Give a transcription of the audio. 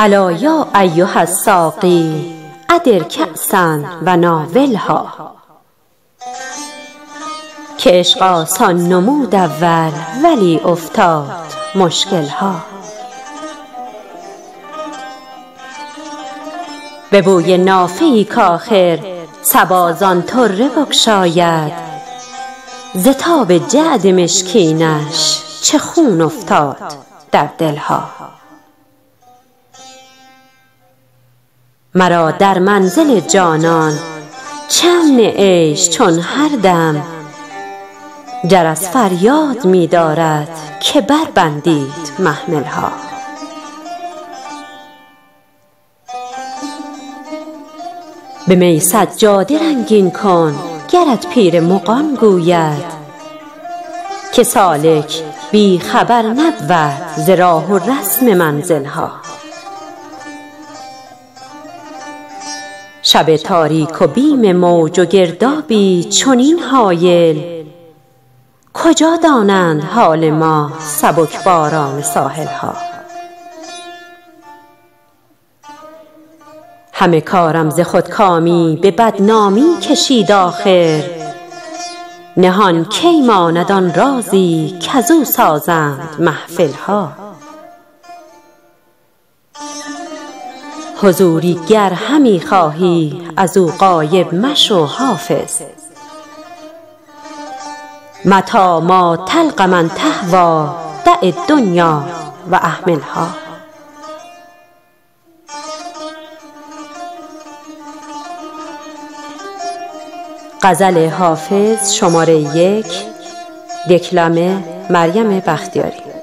الا یا ایها الساقی ادر کأسا و ناولها. که عشق آسان نمود اول ولی افتاد مشکلها. به بوی نافه ای کآخر صبا زان طره بگشاید، ز تاب جعد مشکینش چه خون افتاد در دلها. مرا در منزل جانان چه عیش چون هر دم، جرس فریاد می دارد که بربندید محملها. به می سجاده رنگین کن گرت پیر مغان گوید، که سالک بی خبر نبود ز راه و رسم منزلها. شب تاریک و بیم موج و گردابی چنین هایل، کجا دانند حال ما سبکباران ساحلها. همه کارم ز خودکامی به بدنامی کشید آخر، نهان کی ماند آن رازی کزو سازند محفلها. حضوری گر همی خواهی ازو غایب مشو حافظ، متیٰ ما تلق من تهوی دع الدنیا و اهملها. غزل حافظ شماره 1، دکلمه مریم بختیاری.